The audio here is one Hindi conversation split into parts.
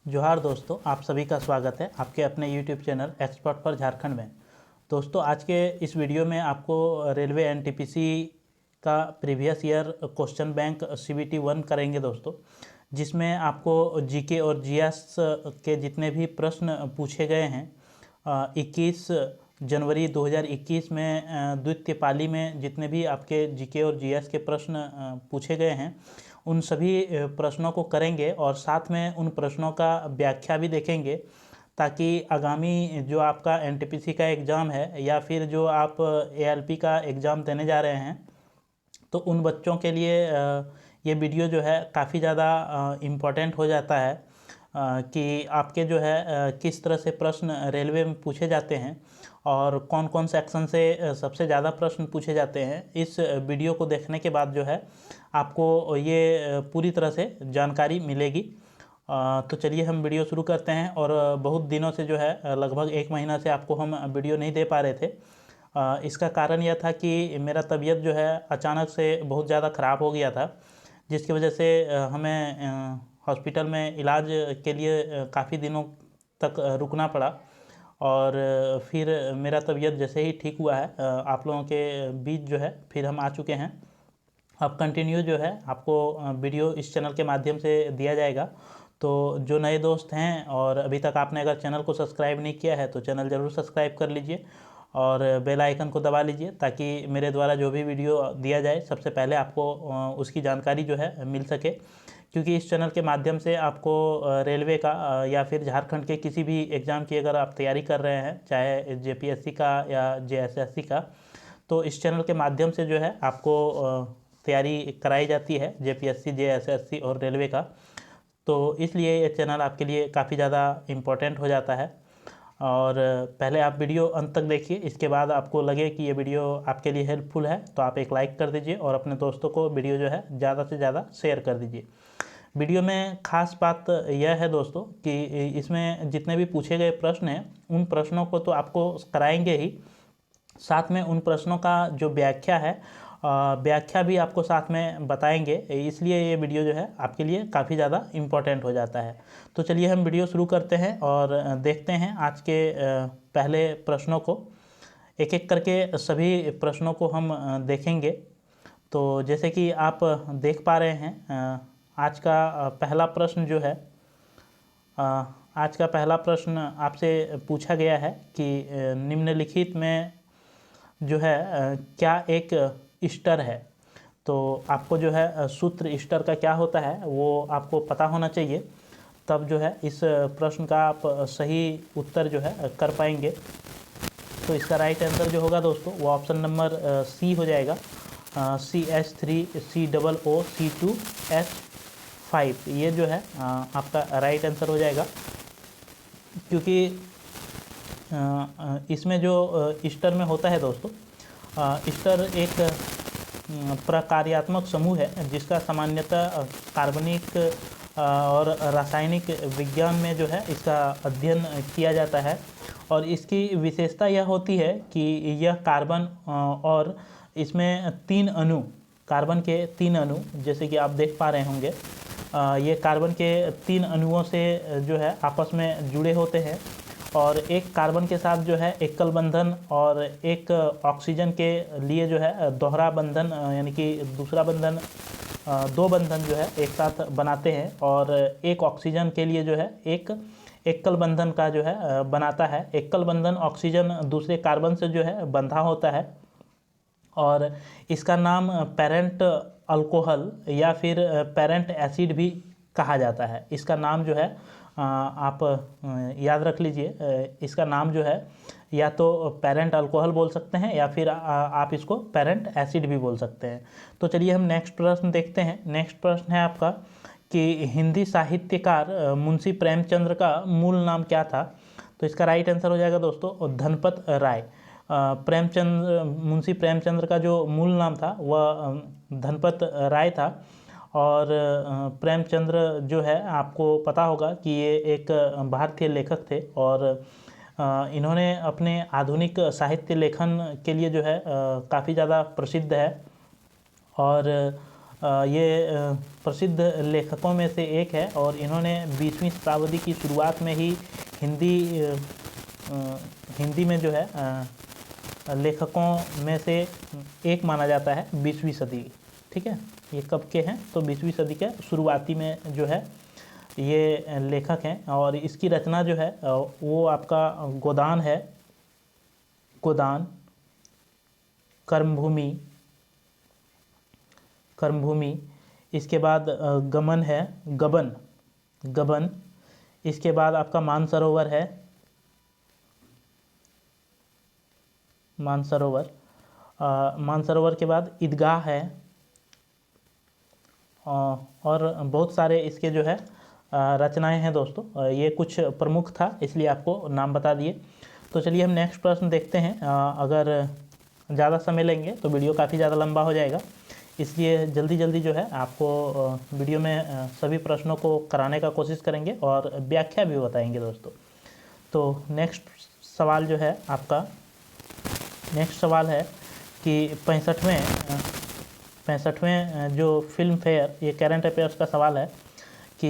जोहार दोस्तों, आप सभी का स्वागत है आपके अपने YouTube channel expert for Jharkhand में। दोस्तों, आज के इस वीडियो में आपको रेलवे एनटीपीसी का previous year question bank CBT 1 करेंगे दोस्तों, जिसमें आपको जीके और जीएस के जितने भी प्रश्न पूछे गए हैं 21 जनवरी 2021 में द्वितीय पाली में जितने भी आपके जीके और जीएस के प्रश्न पूछे गए हैं उन सभी प्रश्नों को करेंगे और साथ में उन प्रश्नों का व्याख्या भी देखेंगे, ताकि आगामी जो आपका एनटीपीसी का एग्ज़ाम है या फिर जो आप ALP का एग्ज़ाम देने जा रहे हैं तो उन बच्चों के लिए ये वीडियो जो है काफ़ी ज़्यादा इम्पोर्टेंट हो जाता है कि आपके जो है किस तरह से प्रश्न रेलवे में पूछे जाते हैं और कौन कौन सेक्शन से सबसे ज़्यादा प्रश्न पूछे जाते हैं। इस वीडियो को देखने के बाद जो है आपको ये पूरी तरह से जानकारी मिलेगी। तो चलिए हम वीडियो शुरू करते हैं। और बहुत दिनों से जो है लगभग 1 महीना से आपको हम वीडियो नहीं दे पा रहे थे। इसका कारण यह था कि मेरा तबीयत जो है अचानक से बहुत ज़्यादा ख़राब हो गया था, जिसकी वजह से हमें हॉस्पिटल में इलाज के लिए काफ़ी दिनों तक रुकना पड़ा। और फिर मेरा तबीयत जैसे ही ठीक हुआ है आप लोगों के बीच जो है फिर हम आ चुके हैं। अब कंटिन्यू जो है आपको वीडियो इस चैनल के माध्यम से दिया जाएगा। तो जो नए दोस्त हैं और अभी तक आपने अगर चैनल को सब्सक्राइब नहीं किया है तो चैनल ज़रूर सब्सक्राइब कर लीजिए और बेल आइकन को दबा लीजिए, ताकि मेरे द्वारा जो भी वीडियो दिया जाए सबसे पहले आपको उसकी जानकारी जो है मिल सके। क्योंकि इस चैनल के माध्यम से आपको रेलवे का या फिर झारखंड के किसी भी एग्ज़ाम की अगर आप तैयारी कर रहे हैं, चाहे JPSC का या JSSC का, तो इस चैनल के माध्यम से जो है आपको तैयारी कराई जाती है JPSC, JSSC और रेलवे का। तो इसलिए ये चैनल आपके लिए काफ़ी ज़्यादा इम्पोर्टेंट हो जाता है। और पहले आप वीडियो अंत तक देखिए, इसके बाद आपको लगे कि ये वीडियो आपके लिए हेल्पफुल है तो आप एक लाइक कर दीजिए और अपने दोस्तों को वीडियो जो है ज़्यादा से ज़्यादा शेयर कर दीजिए। वीडियो में ख़ास बात यह है दोस्तों कि इसमें जितने भी पूछे गए प्रश्न हैं उन प्रश्नों को तो आपको कराएंगे ही, साथ में उन प्रश्नों का जो व्याख्या है व्याख्या भी आपको साथ में बताएंगे। इसलिए ये वीडियो जो है आपके लिए काफ़ी ज़्यादा इम्पोर्टेंट हो जाता है। तो चलिए हम वीडियो शुरू करते हैं और देखते हैं आज के पहले प्रश्नों को। एक एक करके सभी प्रश्नों को हम देखेंगे। तो जैसे कि आप देख पा रहे हैं आज का पहला प्रश्न जो है आज का पहला प्रश्न आपसे पूछा गया है कि निम्नलिखित में जो है क्या एक ईस्टर है। तो आपको जो है सूत्र ईस्टर का क्या होता है वो आपको पता होना चाहिए, तब जो है इस प्रश्न का आप सही उत्तर जो है कर पाएंगे। तो इसका राइट आंसर जो होगा दोस्तों वो ऑप्शन नंबर C हो जाएगा, CH3COO2S5। ये जो है आपका राइट आंसर हो जाएगा, क्योंकि इसमें जो ईस्टर में होता है दोस्तों, ईस्टर एक प्रकार्यात्मक समूह है जिसका सामान्यतः कार्बनिक और रासायनिक विज्ञान में जो है इसका अध्ययन किया जाता है। और इसकी विशेषता यह होती है कि यह कार्बन और इसमें 3 अणु, कार्बन के 3 अणु जैसे कि आप देख पा रहे होंगे, ये कार्बन के 3 अणुओं से जो है आपस में जुड़े होते हैं। और एक कार्बन के साथ जो है एकल बंधन और एक ऑक्सीजन के लिए जो है दोहरा बंधन, यानी कि दूसरा बंधन, 2 बंधन जो है एक साथ बनाते हैं। और एक ऑक्सीजन के लिए जो है एक एकल बंधन का जो है बनाता है। एकल बंधन ऑक्सीजन दूसरे कार्बन से जो है बंधा होता है और इसका नाम पेरेंट अल्कोहल या फिर पेरेंट एसिड भी कहा जाता है। इसका नाम जो है आप याद रख लीजिए, इसका नाम जो है या तो पेरेंट अल्कोहल बोल सकते हैं या फिर आप इसको पेरेंट एसिड भी बोल सकते हैं। तो चलिए हम नेक्स्ट प्रश्न देखते हैं। नेक्स्ट प्रश्न है आपका कि हिंदी साहित्यकार मुंशी प्रेमचंद्र का मूल नाम क्या था। तो इसका राइट आंसर हो जाएगा दोस्तों धनपत राय। मुंशी प्रेमचंद्र का जो मूल नाम था वह धनपत राय था। और प्रेमचंद्र जो है आपको पता होगा कि ये एक भारतीय लेखक थे और इन्होंने अपने आधुनिक साहित्य लेखन के लिए जो है काफ़ी ज़्यादा प्रसिद्ध है। और ये प्रसिद्ध लेखकों में से एक है और इन्होंने 20वीं शताब्दी की शुरुआत में ही हिंदी में जो है लेखकों में से एक माना जाता है 20वीं सदी। ठीक है, ये कब के हैं तो 20वीं सदी के शुरुआती में जो है ये लेखक हैं। और इसकी रचना जो है वो आपका गोदान है, गोदान, कर्मभूमि, इसके बाद गमन है, गबन, इसके बाद आपका मानसरोवर है, मानसरोवर के बाद ईदगाह है, और बहुत सारे इसके जो है रचनाएं हैं दोस्तों। ये कुछ प्रमुख था इसलिए आपको नाम बता दिए। तो चलिए हम नेक्स्ट प्रश्न देखते हैं। अगर ज़्यादा समय लेंगे तो वीडियो काफ़ी ज़्यादा लंबा हो जाएगा, इसलिए जल्दी जल्दी जो है आपको वीडियो में सभी प्रश्नों को कराने का कोशिश करेंगे और व्याख्या भी बताएंगे दोस्तों। तो नेक्स्ट सवाल जो है आपका, नेक्स्ट सवाल है कि 65वें जो फिल्म फेयर, ये करंट अफेयर्स का सवाल है कि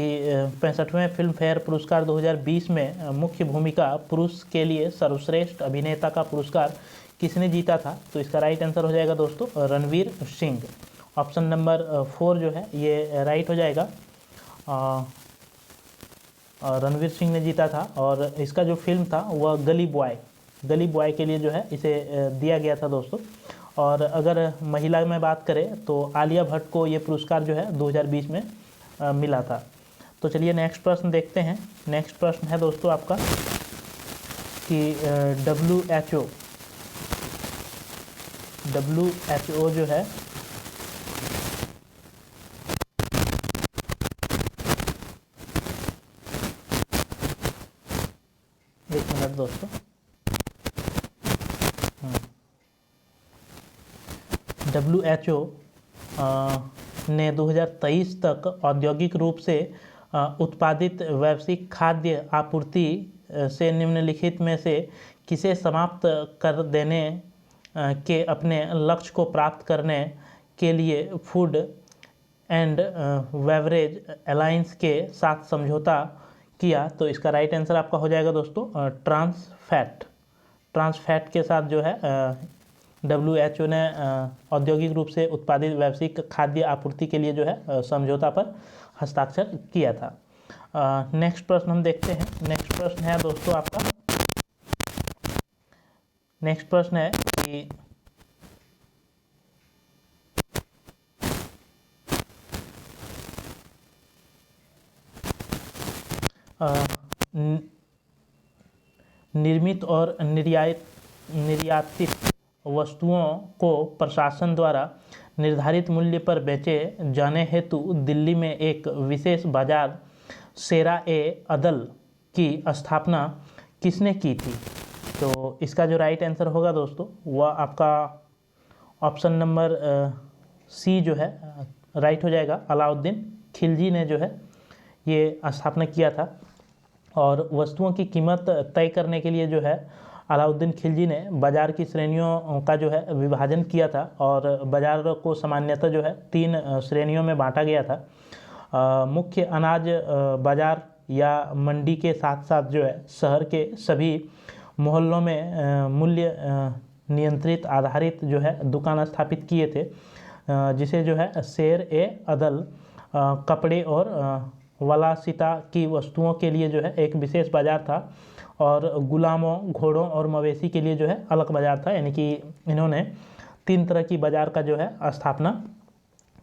65वें फिल्म फेयर पुरस्कार 2020 में मुख्य भूमिका पुरुष के लिए सर्वश्रेष्ठ अभिनेता का पुरस्कार किसने जीता था। तो इसका राइट आंसर हो जाएगा दोस्तों रणवीर सिंह। ऑप्शन नंबर 4 जो है ये राइट हो जाएगा, रणवीर सिंह ने जीता था। और इसका जो फिल्म था वह गली बॉय के लिए जो है इसे दिया गया था दोस्तों। और अगर महिला में बात करें तो आलिया भट्ट को ये पुरस्कार जो है 2020 में मिला था। तो चलिए नेक्स्ट प्रश्न देखते हैं। नेक्स्ट प्रश्न है दोस्तों आपका कि WHO जो है एक मिनट दोस्तों, WHO ने 2023 तक औद्योगिक रूप से उत्पादित वैश्विक खाद्य आपूर्ति से निम्नलिखित में से किसे समाप्त कर देने के अपने लक्ष्य को प्राप्त करने के लिए फूड एंड बेवरेज अलायंस के साथ समझौता किया। तो इसका राइट आंसर आपका हो जाएगा दोस्तों ट्रांसफैट के साथ जो है WHO ने औद्योगिक रूप से उत्पादित वैश्विक खाद्य आपूर्ति के लिए जो है समझौता पर हस्ताक्षर किया था। नेक्स्ट प्रश्न हम देखते हैं। नेक्स्ट प्रश्न है दोस्तों आपका, नेक्स्ट प्रश्न है कि निर्मित और निर्यातित वस्तुओं को प्रशासन द्वारा निर्धारित मूल्य पर बेचे जाने हेतु दिल्ली में एक विशेष बाजार शेरा-ए-अदल की स्थापना किसने की थी। तो इसका जो राइट आंसर होगा दोस्तों वह आपका ऑप्शन नंबर सी जो है राइट हो जाएगा, अलाउद्दीन खिलजी ने जो है ये स्थापना किया था। और वस्तुओं की कीमत तय करने के लिए जो है अलाउद्दीन खिलजी ने बाज़ार की श्रेणियों का जो है विभाजन किया था और बाज़ार को सामान्यतः जो है 3 श्रेणियों में बांटा गया था। मुख्य अनाज बाज़ार या मंडी के साथ साथ जो है शहर के सभी मोहल्लों में मूल्य नियंत्रित आधारित जो है दुकान स्थापित किए थे, जिसे जो है शेर-ए-अदल कपड़े और वलासिता की वस्तुओं के लिए जो है एक विशेष बाज़ार था और गुलामों, घोड़ों और मवेशी के लिए जो है अलग बाज़ार था। यानी कि इन्होंने 3 तरह की बाज़ार का जो है स्थापना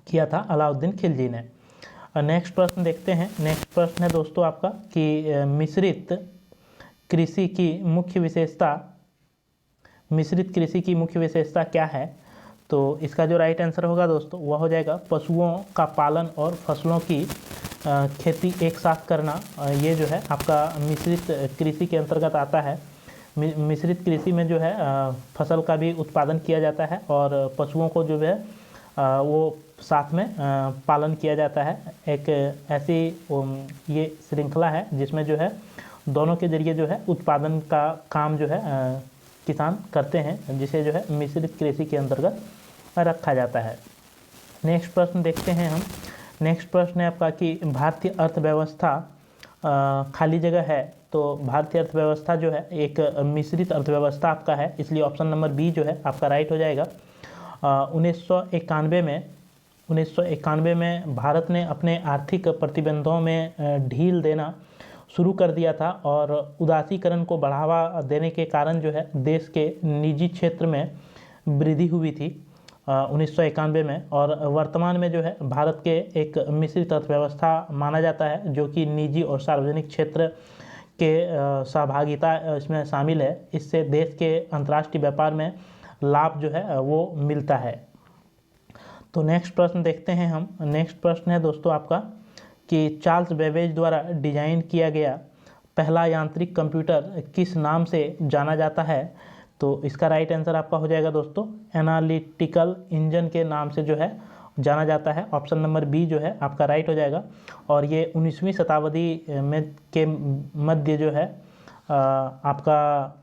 किया था अलाउद्दीन खिलजी ने। नेक्स्ट प्रश्न देखते हैं। नेक्स्ट प्रश्न है दोस्तों आपका कि मिश्रित कृषि की मुख्य विशेषता क्या है। तो इसका जो राइट आंसर होगा दोस्तों वह हो जाएगा पशुओं का पालन और फसलों की खेती एक साथ करना। ये जो है आपका मिश्रित कृषि के अंतर्गत आता है। मिश्रित कृषि में जो है फसल का भी उत्पादन किया जाता है और पशुओं को जो है वो साथ में पालन किया जाता है। एक ऐसी ये श्रृंखला है जिसमें जो है दोनों के जरिए जो है उत्पादन का काम जो है किसान करते हैं, जिसे जो है मिश्रित कृषि के अंतर्गत रखा जाता है। नेक्स्ट प्रश्न देखते हैं हम। नेक्स्ट प्रश्न है आपका कि भारतीय अर्थव्यवस्था, खाली जगह है, तो भारतीय अर्थव्यवस्था जो है एक मिश्रित अर्थव्यवस्था आपका है, इसलिए ऑप्शन नंबर बी जो है आपका राइट हो जाएगा। 1991 में भारत ने अपने आर्थिक प्रतिबंधों में ढील देना शुरू कर दिया था और उदासीकरण को बढ़ावा देने के कारण जो है देश के निजी क्षेत्र में वृद्धि हुई थी 1991 में। और वर्तमान में जो है भारत के एक मिश्रित अर्थव्यवस्था माना जाता है, जो कि निजी और सार्वजनिक क्षेत्र के सहभागिता इसमें शामिल है। इससे देश के अंतर्राष्ट्रीय व्यापार में लाभ जो है वो मिलता है। तो नेक्स्ट प्रश्न देखते हैं हम। नेक्स्ट प्रश्न है दोस्तों आपका कि चार्ल्स बेबेज द्वारा डिजाइन किया गया पहला यांत्रिक कंप्यूटर किस नाम से जाना जाता है? तो इसका राइट आंसर आपका हो जाएगा दोस्तों एनालिटिकल इंजन के नाम से जो है जाना जाता है। ऑप्शन नंबर बी जो है आपका राइट हो जाएगा। और ये 19वीं शताब्दी में के मध्य जो है आपका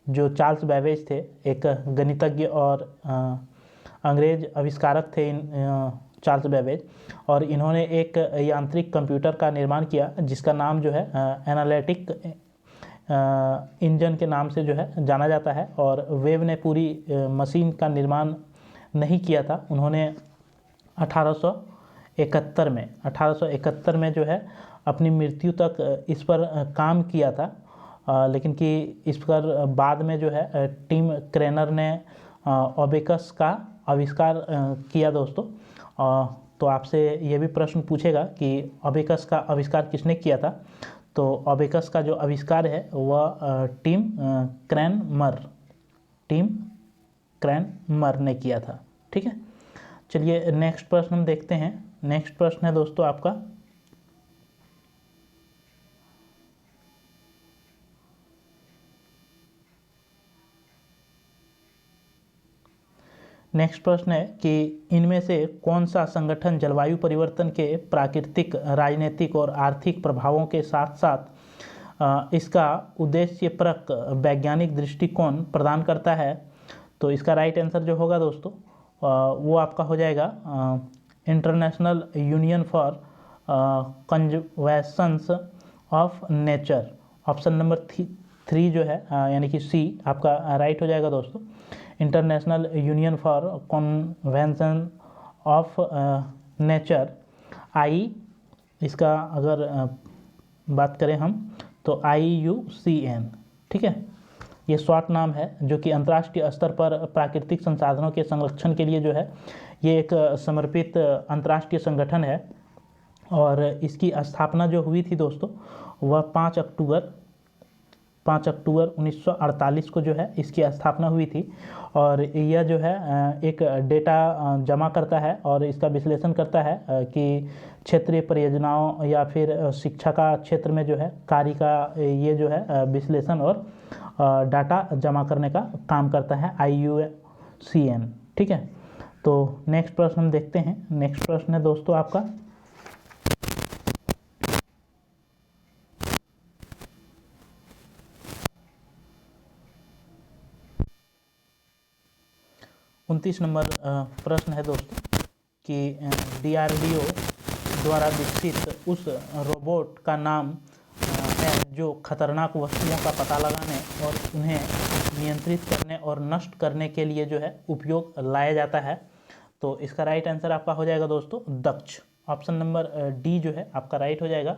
जो चार्ल्स बेबेज थे, एक गणितज्ञ और अंग्रेज आविष्कारक थे चार्ल्स बेबेज, और इन्होंने एक यांत्रिक कंप्यूटर का निर्माण किया जिसका नाम जो है एनालिटिक इंजन के नाम से जो है जाना जाता है। और वेब ने पूरी मशीन का निर्माण नहीं किया था। उन्होंने 1871 में जो है अपनी मृत्यु तक इस पर काम किया था, लेकिन कि इस पर बाद में जो है टिम क्रेनर ने अबेकस का आविष्कार किया दोस्तों। तो आपसे ये भी प्रश्न पूछेगा कि अबेकस का आविष्कार किसने किया था? तो अबेकस का जो आविष्कार है वह टिम क्रैनमर ने किया था। ठीक है, चलिए नेक्स्ट प्रश्न हम देखते हैं। नेक्स्ट प्रश्न है दोस्तों आपका नेक्स्ट प्रश्न है कि इनमें से कौन सा संगठन जलवायु परिवर्तन के प्राकृतिक, राजनीतिक और आर्थिक प्रभावों के साथ साथ इसका उद्देश्यपरक वैज्ञानिक दृष्टिकोण प्रदान करता है? तो इसका राइट आंसर जो होगा दोस्तों वो आपका हो जाएगा international union for conservations of nature. Option number 3 जो है यानी कि सी आपका राइट हो जाएगा दोस्तों। International union for convention of nature, I इसका अगर बात करें हम तो IUCN। ठीक है, ये शॉर्ट नाम है जो कि अंतर्राष्ट्रीय स्तर पर प्राकृतिक संसाधनों के संरक्षण के लिए जो है ये एक समर्पित अंतर्राष्ट्रीय संगठन है। और इसकी स्थापना जो हुई थी दोस्तों वह 5 अक्टूबर 1948 को जो है इसकी स्थापना हुई थी। और यह जो है एक डेटा जमा करता है और इसका विश्लेषण करता है कि क्षेत्रीय परियोजनाओं या फिर शिक्षा का क्षेत्र में जो है कार्य का ये जो है विश्लेषण और डाटा जमा करने का काम करता है IUCN। ठीक है, तो नेक्स्ट प्रश्न हम देखते हैं। नेक्स्ट प्रश्न है दोस्तों आपका 29 नंबर प्रश्न है दोस्तों कि DRDO द्वारा विकसित उस रोबोट का नाम है जो खतरनाक वस्तुओं का पता लगाने और उन्हें नियंत्रित करने और नष्ट करने के लिए जो है उपयोग लाया जाता है। तो इसका राइट आंसर आपका हो जाएगा दोस्तों दक्ष। ऑप्शन नंबर डी जो है आपका राइट हो जाएगा।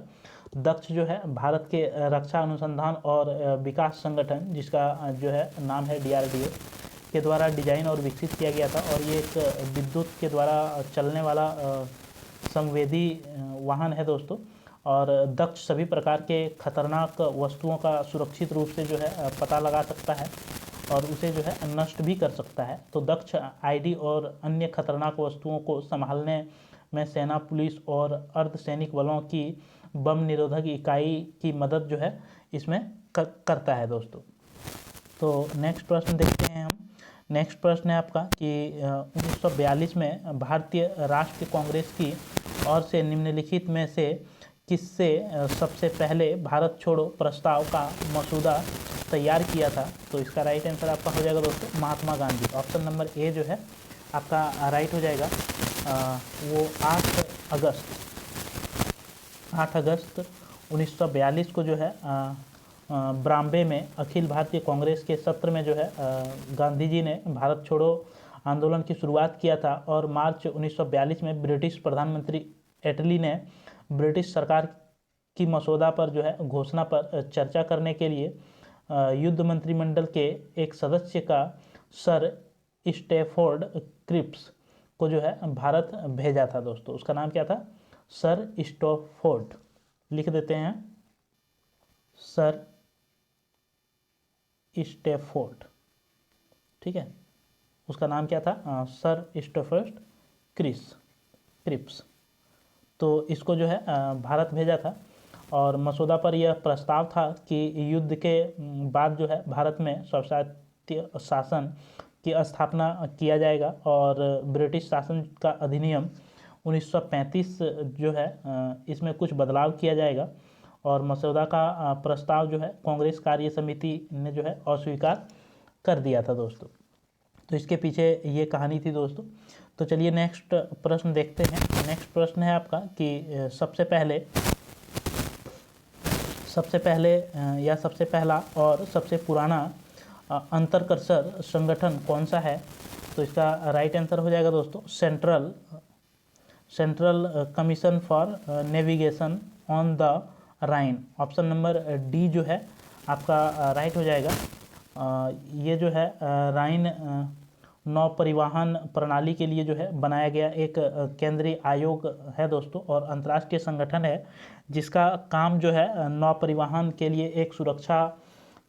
दक्ष जो है भारत के रक्षा अनुसंधान और विकास संगठन, जिसका जो है नाम है DRDO, के द्वारा डिजाइन और विकसित किया गया था। और ये एक विद्युत के द्वारा चलने वाला संवेदी वाहन है दोस्तों। और दक्ष सभी प्रकार के खतरनाक वस्तुओं का सुरक्षित रूप से जो है पता लगा सकता है और उसे जो है नष्ट भी कर सकता है। तो दक्ष ID और अन्य खतरनाक वस्तुओं को संभालने में सेना, पुलिस और अर्धसैनिक बलों की बम निरोधक इकाई की मदद जो है इसमें करता है दोस्तों। तो नेक्स्ट प्रश्न देखते हैं हम। नेक्स्ट प्रश्न है आपका कि 1942 में भारतीय राष्ट्रीय कांग्रेस की ओर से निम्नलिखित में से किससे सबसे पहले भारत छोड़ो प्रस्ताव का मसूदा तैयार किया था? तो इसका राइट आंसर आपका हो जाएगा दोस्तों Mahatma Gandhi. Option number A जो है आपका राइट हो जाएगा वो 8 अगस्त 1942 को जो है बॉम्बे में अखिल भारतीय कांग्रेस के सत्र में जो है गांधी जी ने भारत छोड़ो आंदोलन की शुरुआत किया था। और मार्च 1942 में ब्रिटिश प्रधानमंत्री एटली ने ब्रिटिश सरकार की मसौदा पर जो है घोषणा पर चर्चा करने के लिए युद्ध मंत्रिमंडल के एक सदस्य का सर स्टैफोर्ड क्रिप्स को जो है भारत भेजा था दोस्तों। उसका नाम क्या था? सर स्टैफोर्ड, लिख देते हैं सर स्टैफोर्ड, ठीक है। उसका नाम क्या था? Sir Stafford Cripps. तो इसको जो है भारत भेजा था और मसौदा पर यह प्रस्ताव था कि युद्ध के बाद जो है भारत में स्वशासी शासन की स्थापना किया जाएगा और ब्रिटिश शासन का अधिनियम 1935 जो है इसमें कुछ बदलाव किया जाएगा। और मसौदा का प्रस्ताव जो है कांग्रेस कार्य समिति ने जो है अस्वीकार कर दिया था दोस्तों। तो इसके पीछे ये कहानी थी दोस्तों। तो चलिए नेक्स्ट प्रश्न देखते हैं। नेक्स्ट प्रश्न है आपका कि सबसे पहला और सबसे पुराना अंतरकर्षर संगठन कौन सा है? तो इसका राइट आंसर हो जाएगा दोस्तों central commission for navigation on the Rhine. Option number D जो है आपका राइट हो जाएगा। ये जो है राइन नौ परिवहन प्रणाली के लिए जो है बनाया गया एक केंद्रीय आयोग है दोस्तों और अंतर्राष्ट्रीय संगठन है जिसका काम जो है नौ परिवहन के लिए एक सुरक्षा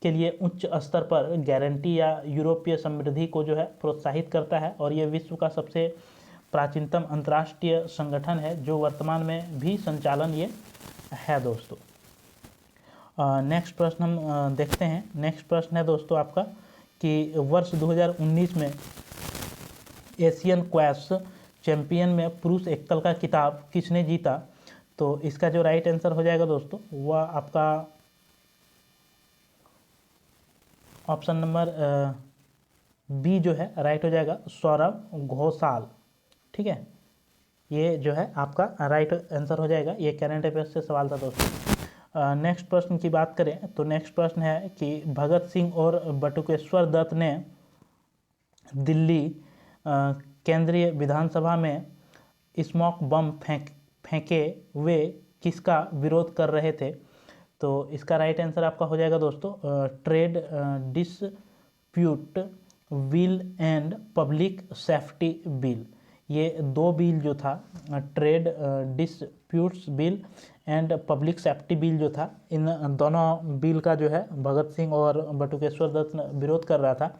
के लिए उच्च स्तर पर गारंटी या यूरोपीय समृद्धि को जो है प्रोत्साहित करता है। और ये विश्व का सबसे प्राचीनतम अंतर्राष्ट्रीय संगठन है जो वर्तमान में भी संचालन ये है दोस्तों। नेक्स्ट प्रश्न हम देखते हैं। नेक्स्ट प्रश्न है दोस्तों आपका कि वर्ष 2019 में एशियन क्वेस चैंपियन में पुरुष एकल का खिताब किसने जीता? तो इसका जो राइट आंसर हो जाएगा दोस्तों वह आपका ऑप्शन नंबर बी जो है राइट हो जाएगा, सौरभ घोषाल, ठीक है। ये जो है आपका राइट आंसर हो जाएगा। ये करंट अफेयर्स से सवाल था दोस्तों। नेक्स्ट प्रश्न की बात करें तो नेक्स्ट प्रश्न है कि भगत सिंह और बटुकेश्वर दत्त ने दिल्ली केंद्रीय विधानसभा में स्मोक बम फेंके वे किसका विरोध कर रहे थे? तो इसका राइट आंसर आपका हो जाएगा दोस्तों trade dispute bill and public safety bill. ये दो बिल जो था trade disputes bill and public safety bill जो था, इन दोनों बिल का जो है भगत सिंह और बटुकेश्वर दत्त विरोध कर रहा था,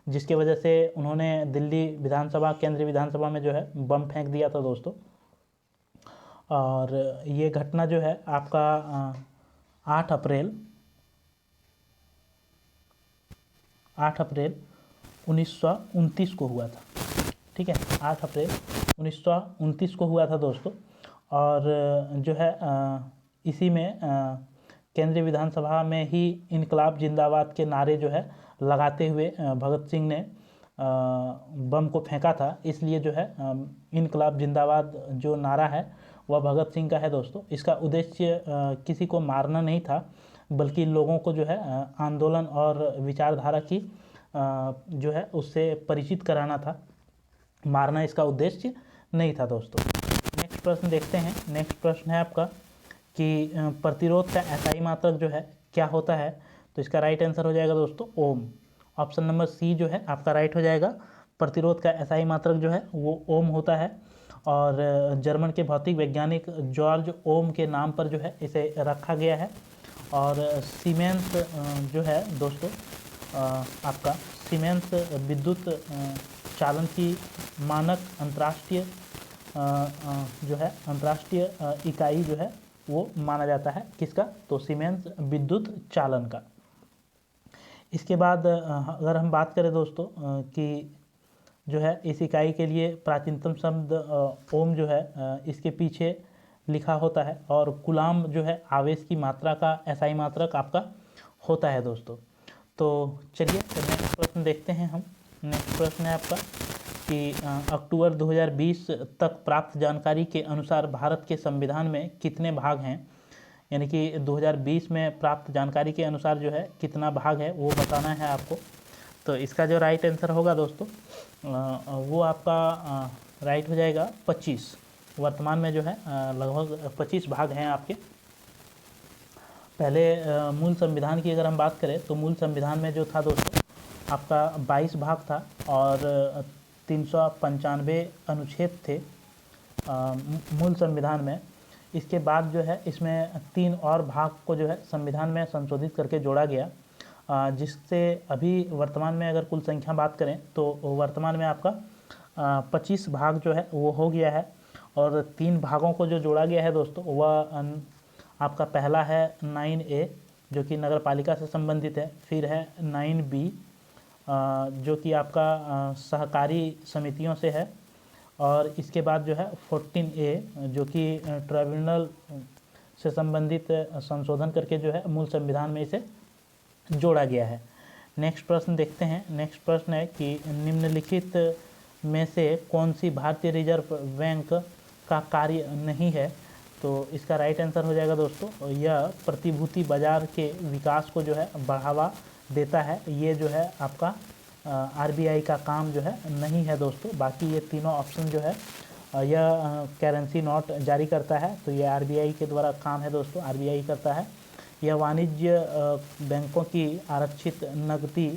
जिसके वजह से उन्होंने दिल्ली विधानसभा केंद्रीय विधानसभा में जो है बम फेंक दिया था दोस्तों। और ये घटना जो है आपका 8 अप्रैल 1929 को हुआ था, ठीक है। 8 अप्रैल 1929 को हुआ था दोस्तों। और जो है इसी में केंद्रीय विधानसभा में ही इनकलाब जिंदाबाद के नारे जो है लगाते हुए भगत सिंह ने बम को फेंका था। इसलिए जो है इनकलाब जिंदाबाद जो नारा है वह भगत सिंह का है दोस्तों। इसका उद्देश्य किसी को मारना नहीं था, बल्कि लोगों को जो है आंदोलन और विचारधारा की जो है उससे परिचित कराना था। मारना इसका उद्देश्य नहीं था दोस्तों। नेक्स्ट प्रश्न देखते हैं। नेक्स्ट प्रश्न है आपका कि प्रतिरोध का एसआई मात्रक जो है क्या होता है? तो इसका राइट आंसर हो जाएगा दोस्तों ओम। ऑप्शन नंबर सी जो है आपका राइट हो जाएगा। प्रतिरोध का एसआई मात्रक जो है वो ओम होता है और जर्मन के भौतिक वैज्ञानिक जॉर्ज ओम के नाम पर जो है इसे रखा गया है। और सीमेंस जो है दोस्तों आपका सीमेंस विद्युत चालन की मानक अंतर्राष्ट्रीय जो है अंतर्राष्ट्रीय इकाई जो है वो माना जाता है किसका? तो सीमेंस विद्युत चालन का। इसके बाद अगर हम बात करें दोस्तों कि जो है इस इकाई के लिए प्राचीनतम शब्द ओम जो है इसके पीछे लिखा होता है और कूलाम जो है आवेश की मात्रा का एसआई मात्रक आपका होता है दोस्तों। तो चलिए नेक्स्ट प्रश्न देखते हैं हम। नेक्स्ट प्रश्न है आपका कि अक्टूबर 2020 तक प्राप्त जानकारी के अनुसार भारत के संविधान में कितने भाग हैं, यानी कि 2020 में प्राप्त जानकारी के अनुसार जो है कितना भाग है वो बताना है आपको। तो इसका जो राइट आंसर होगा दोस्तों वो आपका राइट हो जाएगा 25। वर्तमान में जो है लगभग 25 भाग हैं आपके। पहले मूल संविधान की अगर हम बात करें तो मूल संविधान में जो था दोस्तों आपका 22 भाग था और 395 अनुच्छेद थे मूल संविधान में। इसके बाद जो है इसमें 3 और भाग को जो है संविधान में संशोधित करके जोड़ा गया, जिससे अभी वर्तमान में अगर कुल संख्या बात करें तो वर्तमान में आपका 25 भाग जो है वो हो गया है। और 3 भागों को जो जोड़ा गया है दोस्तों वह आपका पहला है 9A जो कि नगर पालिका से संबंधित है, फिर है 9B जो कि आपका सहकारी समितियों से है, और इसके बाद जो है 14A जो कि ट्राइब्यूनल से संबंधित संशोधन करके जो है मूल संविधान में इसे जोड़ा गया है। नेक्स्ट प्रश्न देखते हैं। नेक्स्ट प्रश्न है कि निम्नलिखित में से कौन सी भारतीय रिजर्व बैंक का कार्य नहीं है। तो इसका राइट आंसर हो जाएगा दोस्तों यह प्रतिभूति बाजार के विकास को जो है बढ़ावा देता है। ये जो है आपका आरबीआई का काम जो है नहीं है दोस्तों। बाकी ये तीनों ऑप्शन जो है यह करेंसी नोट जारी करता है, तो ये आरबीआई के द्वारा काम है दोस्तों, आरबीआई करता है। यह वाणिज्य बैंकों की आरक्षित नकदी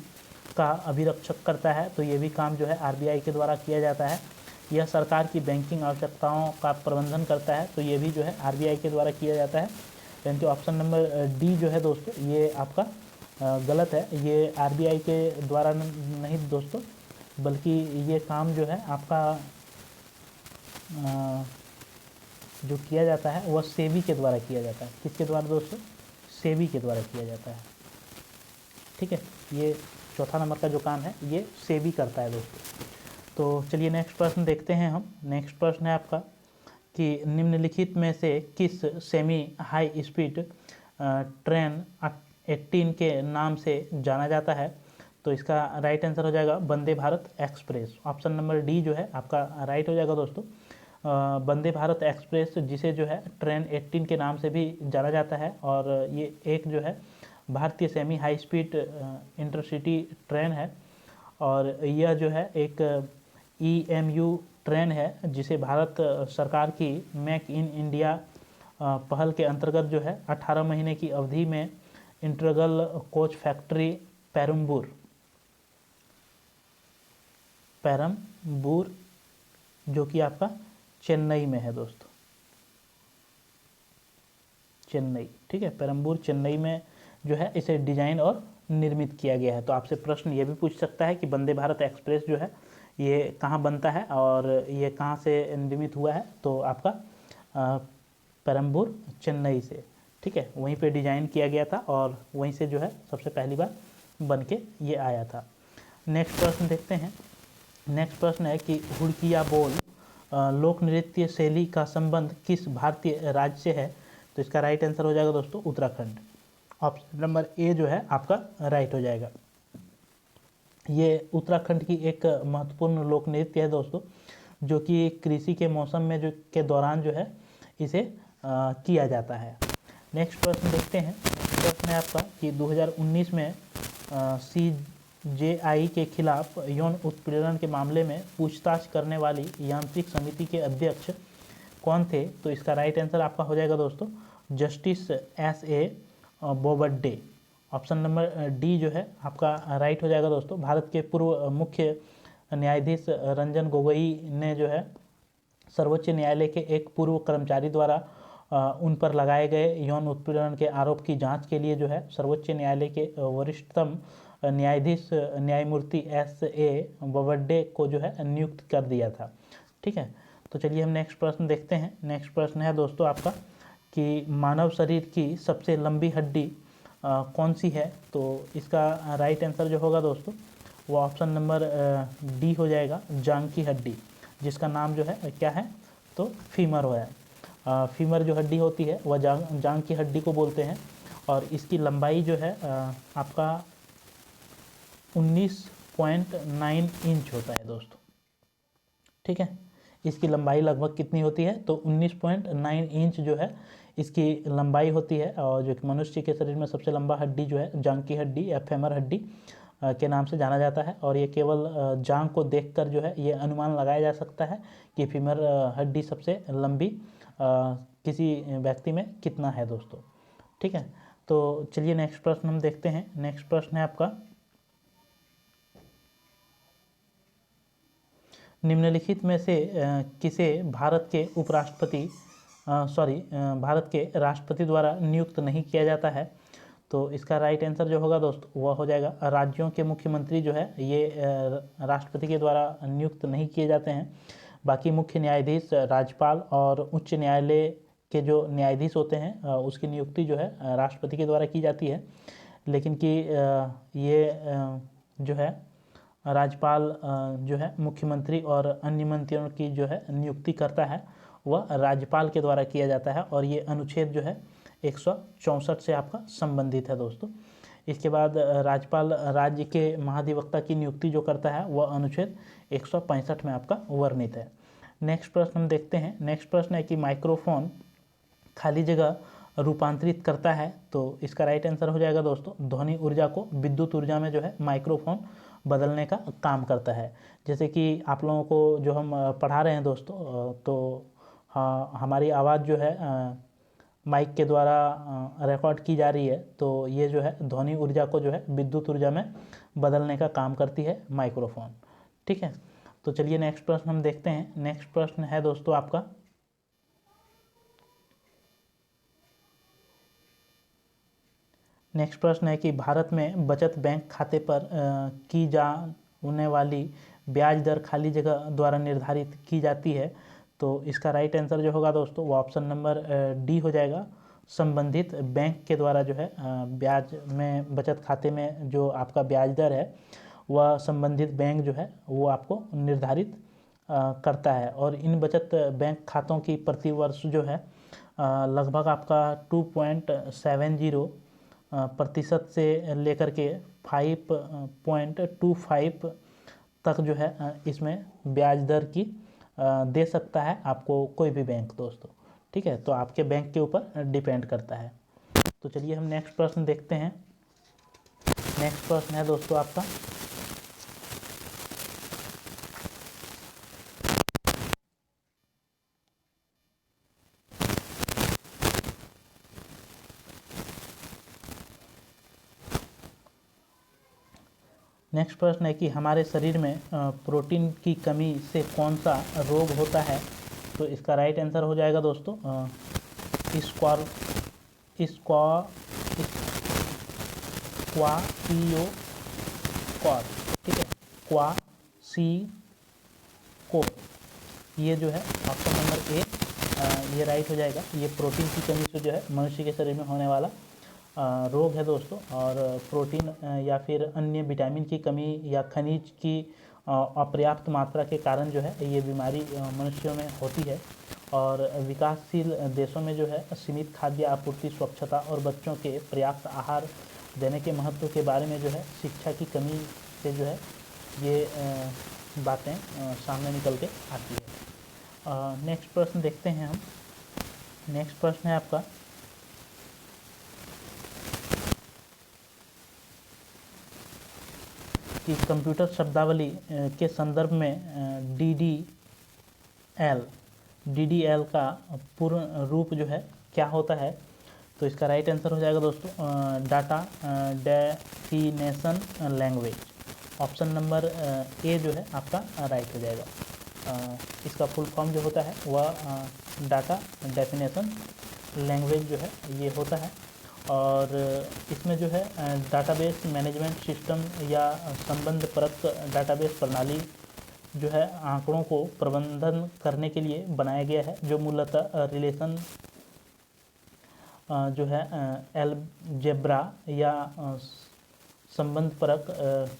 का अभिरक्षक करता है, तो ये भी काम जो है आरबीआई के द्वारा किया जाता है। यह सरकार की बैंकिंग आवश्यकताओं का प्रबंधन करता है, तो ये भी जो है आरबीआई के द्वारा किया जाता है। यानी कि ऑप्शन नंबर डी जो है दोस्तों ये आपका गलत है। ये आरबीआई के द्वारा नहीं दोस्तों, बल्कि ये काम जो है आपका जो किया जाता है वह सेबी के द्वारा किया जाता है। किसके द्वारा दोस्तों? सेबी के द्वारा किया जाता है। ठीक है, ये चौथा नंबर का जो काम है ये सेबी करता है दोस्तों। तो चलिए नेक्स्ट प्रश्न देखते हैं हम। नेक्स्ट प्रश्न है आपका कि निम्नलिखित में से किस सेमी हाई स्पीड ट्रेन 18 के नाम से जाना जाता है। तो इसका राइट आंसर हो जाएगा Vande Bharat express. Option number D जो है आपका राइट हो जाएगा दोस्तों। वंदे भारत एक्सप्रेस जिसे जो है ट्रेन 18 के नाम से भी जाना जाता है, और ये एक जो है भारतीय semi high speed intercity train है, और यह जो है एक EMU ट्रेन है जिसे भारत सरकार की मेक इन इंडिया पहल के अंतर्गत जो है 18 महीने की अवधि में इंटीग्रल कोच फैक्ट्री पेरम्बूर जो कि आपका चेन्नई में है दोस्तों, चेन्नई। ठीक है, पेरम्बूर चेन्नई में जो है इसे डिजाइन और निर्मित किया गया है। तो आपसे प्रश्न ये भी पूछ सकता है कि वंदे भारत एक्सप्रेस जो है ये कहाँ बनता है और ये कहाँ से निर्मित हुआ है। तो आपका पेरम्बूर चेन्नई से, ठीक है, वहीं पे डिजाइन किया गया था और वहीं से जो है सबसे पहली बार बन के ये आया था। नेक्स्ट प्रश्न देखते हैं। नेक्स्ट प्रश्न है कि हुड़किया बोल लोक नृत्य शैली का संबंध किस भारतीय राज्य से है। तो इसका राइट आंसर हो जाएगा दोस्तों उत्तराखंड। ऑप्शन नंबर ए जो है आपका राइट हो जाएगा। ये उत्तराखंड की एक महत्वपूर्ण लोक नृत्य है दोस्तों, जो कि कृषि के मौसम में के दौरान जो है इसे किया जाता है। नेक्स्ट प्रश्न देखते हैं। प्रश्न है आपका कि 2019 में CJI के खिलाफ यौन उत्पीड़न के मामले में पूछताछ करने वाली यांत्रिक समिति के अध्यक्ष कौन थे। तो इसका राइट आंसर आपका हो जाएगा दोस्तों justice SA Bobde. Option number D जो है आपका राइट हो जाएगा दोस्तों। भारत के पूर्व मुख्य न्यायाधीश रंजन गोगोई ने जो है सर्वोच्च न्यायालय के एक पूर्व कर्मचारी द्वारा उन पर लगाए गए यौन उत्पीड़न के आरोप की जांच के लिए जो है सर्वोच्च न्यायालय के वरिष्ठतम न्यायाधीश न्यायमूर्ति SA बोबडे को जो है नियुक्त कर दिया था। ठीक है, तो चलिए हम नेक्स्ट प्रश्न देखते हैं। नेक्स्ट प्रश्न है दोस्तों आपका कि मानव शरीर की सबसे लंबी हड्डी कौन सी है। तो इसका राइट आंसर जो होगा दोस्तों वो ऑप्शन नंबर डी हो जाएगा, जांग की हड्डी, जिसका नाम जो है क्या है तो फीमर हो है। फीमर जो हड्डी होती है वह जांग की हड्डी को बोलते हैं, और इसकी लंबाई जो है आपका 19.9 इंच होता है दोस्तों। ठीक है। इसकी लंबाई लगभग कितनी होती है, तो 19.9 इंच जो है इसकी लंबाई होती है। और जो मनुष्य के शरीर में सबसे लंबा हड्डी जो है जांघ की हड्डी या फेमर हड्डी के नाम से जाना जाता है। और ये केवल जांघ को देखकर जो है ये अनुमान लगाया जा सकता है कि फीमर हड्डी सबसे लंबी किसी व्यक्ति में कितना है दोस्तों। ठीक है, तो चलिए नेक्स्ट प्रश्न हम देखते हैं। नेक्स्ट प्रश्न है आपका, निम्नलिखित में से किसे भारत के उपराष्ट्रपति भारत के राष्ट्रपति द्वारा नियुक्त नहीं किया जाता है। तो इसका राइट आंसर जो होगा दोस्तों वह हो जाएगा, राज्यों के मुख्यमंत्री जो है ये राष्ट्रपति के द्वारा नियुक्त नहीं किए जाते हैं। बाकी मुख्य न्यायाधीश, राज्यपाल और उच्च न्यायालय के जो न्यायाधीश होते हैं उसकी नियुक्ति जो है राष्ट्रपति के द्वारा की जाती है। लेकिन कि ये जो है राज्यपाल जो है मुख्यमंत्री और अन्य मंत्रियों की जो है नियुक्ति करता है वह राज्यपाल के द्वारा किया जाता है। और ये अनुच्छेद जो है 164 से आपका संबंधित है दोस्तों। इसके बाद राज्यपाल राज्य के महाधिवक्ता की नियुक्ति जो करता है वह अनुच्छेद 165 में आपका वर्णित है। नेक्स्ट प्रश्न हम देखते हैं। नेक्स्ट प्रश्न है कि माइक्रोफोन खाली जगह रूपांतरित करता है। तो इसका राइट आंसर हो जाएगा दोस्तों, ध्वनि ऊर्जा को विद्युत ऊर्जा में जो है माइक्रोफोन बदलने का काम करता है। जैसे कि आप लोगों को जो हम पढ़ा रहे हैं दोस्तों, तो हमारी आवाज़ जो है माइक के द्वारा रिकॉर्ड की जा रही है, तो ये जो है ध्वनि ऊर्जा को जो है विद्युत ऊर्जा में बदलने का काम करती है माइक्रोफोन। ठीक है, तो चलिए नेक्स्ट प्रश्न हम देखते हैं। नेक्स्ट प्रश्न है दोस्तों आपका, नेक्स्ट प्रश्न है कि भारत में बचत बैंक खाते पर की जाने वाली ब्याज दर खाली जगह द्वारा निर्धारित की जाती है। तो इसका राइट आंसर जो होगा दोस्तों वो ऑप्शन नंबर डी हो जाएगा, संबंधित बैंक के द्वारा जो है ब्याज में बचत खाते में जो आपका ब्याज दर है वह संबंधित बैंक जो है वो आपको निर्धारित करता है। और इन बचत बैंक खातों की प्रति वर्ष जो है लगभग आपका 2.70% से लेकर के 5.25 तक जो है इसमें ब्याज दर की दे सकता है आपको कोई भी बैंक दोस्तों। ठीक है, तो आपके बैंक के ऊपर डिपेंड करता है। तो चलिए हम नेक्स्ट प्रश्न देखते हैं। नेक्स्ट प्रश्न है दोस्तों आपका, नेक्स्ट प्रश्न है कि हमारे शरीर में प्रोटीन की कमी से कौन सा रोग होता है। तो इसका राइट आंसर हो जाएगा दोस्तों क्वासियोकोर। ठीक है, क्वासिको, ये जो है ऑप्शन नंबर ए ये राइट हो जाएगा। ये प्रोटीन की कमी से जो है मनुष्य के शरीर में होने वाला रोग है दोस्तों। और प्रोटीन या फिर अन्य विटामिन की कमी या खनिज की अपर्याप्त मात्रा के कारण जो है ये बीमारी मनुष्यों में होती है। और विकासशील देशों में जो है सीमित खाद्य आपूर्ति, स्वच्छता और बच्चों के पर्याप्त आहार देने के महत्व के बारे में जो है शिक्षा की कमी से जो है ये बातें सामने निकल के आती है। नेक्स्ट प्रश्न देखते हैं हम। नेक्स्ट प्रश्न है आपका, कि कंप्यूटर शब्दावली के संदर्भ में DDL का पूर्ण रूप जो है क्या होता है। तो इसका राइट आंसर हो जाएगा दोस्तों data definition language. Option number A जो है आपका राइट हो जाएगा। इसका फुल फॉर्म जो होता है वह डाटा डेफिनेशन लैंग्वेज जो है ये होता है। और इसमें जो है डाटाबेस मैनेजमेंट सिस्टम या संबंध परक डाटाबेस प्रणाली जो है आंकड़ों को प्रबंधन करने के लिए बनाया गया है, जो मूलतः रिलेशन जो है अलजेब्रा या संबंध परक